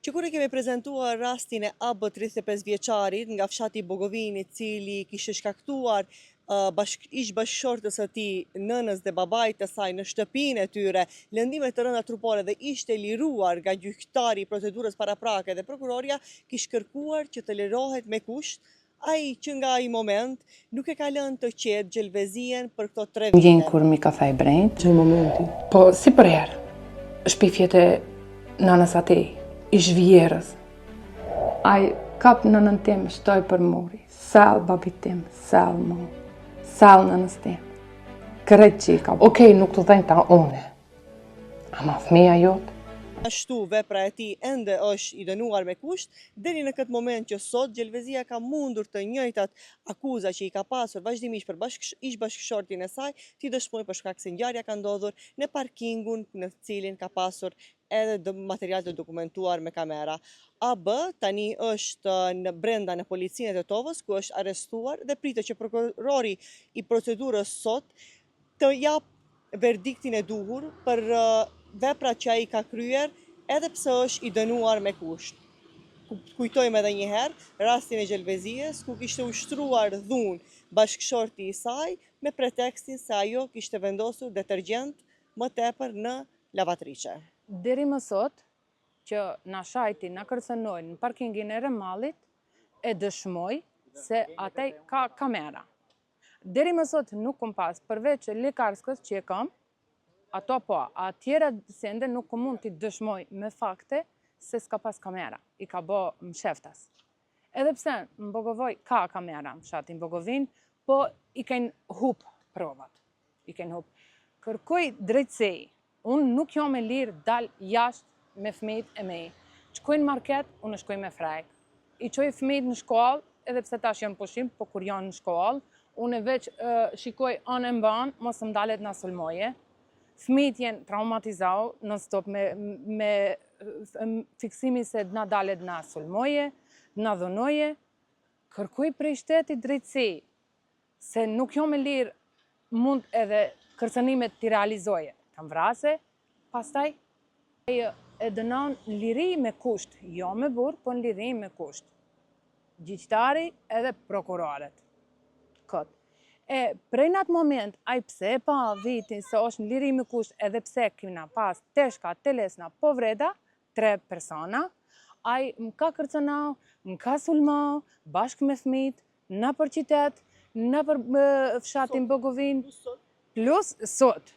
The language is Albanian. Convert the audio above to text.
që kur e kemi prezentuar rastin e AB 35 vjeçarit nga fshati Bogovini, cili kishte shkaktuar ish bashkëshortës së tij, nënës dhe babait të saj në shtëpinë e tyre lëndime të rënda trupore dhe ishte liruar nga gjyqtari i procedurës paraprake dhe prokuroria kishte kërkuar që të lirohet me kusht, ai që nga ai moment nuk e ka lënë të qetë gjelvezien për këto 3 vite. Gjenë kur mi ka thaj brejt. Në momentin. Po, si për herë, shpifjet e nanës ati, ish vjerës. Ai kap nënën tim, shtoj për muri. Sal babit tim, sal mu. Sal nënës tim. Kërejt që i ka. Okej, nuk të dhejnë ta une. Ama fëmija jotë. Ashtu vepra e tij ende është i dënuar me kusht, deri në këtë moment që sot gjelvezia ka mundur të njëjtat akuza që i ka pasur vazhdimisht për ish bashkëshortin e saj, t'i dëshmojë për shkak se ngjarja ka ndodhur në parkingun në cilin ka pasur edhe material të dokumentuar me kamera. AB tani është brenda në policinë e Tetovës, ku është arrestuar dhe pritet që prokurori i procedurës sot të jap verdiktin e duhur për vepra që ai ka kryer, edhe pse është i dënuar me kusht. Kujtojmë edhe një herë rastin e gjelvezies, ku kishte ushtruar dhunë bashkëshorti i saj me pretekstin se ajo kishte vendosur detergjent më tepër në lavatriçe. Deri më sot, që na shajti, na kërcënojnë në parkingin e Remallit, e dëshmoj se atë ka kamera. Deri më sot nuk kom pas, përveç lekarskës që e kam, ato po, atjera sende nuk mund t'i dëshmoj me fakte se s'ka pas kamera, i ka bo msheftas. Edhe pse në Bogovoj ka kamera në fshatin Bogovin, po i kanë hup provat. Kërkoj drejtësi, unë nuk jam me lirë dal jashtë me fëmijët e mej. Shkoj në market, unë shkoj me frejk. I qoj fëmijët në shkollë, edhe pse tash janë pushim, po kur janë në shkollë, unë veç shikoj anë e mban, mos më dalet na sulmoje. Fëmijët jenë traumatizau në stop me fiksimi se na dalet na sulmoje, na dhunoje. Kërkuj prej shtetit drejtësi, se nuk jo me lirë mund edhe kërcënimet t'i realizoje. Kam vrase, pastaj e dënon liri me kusht, jo me burë, po në liri me kusht. Gjyqtari edhe prokuroret. Këtë. Prej në atë moment, ai pse e pa vitin se është në liri me kusht edhe pse kina pas teshka, telesna, povreda, 3 persona, ai më ka kërcënau, më ka sulmau, bashkë me fëmijët, në për qytet, në për fshatin Bogovin, plus sot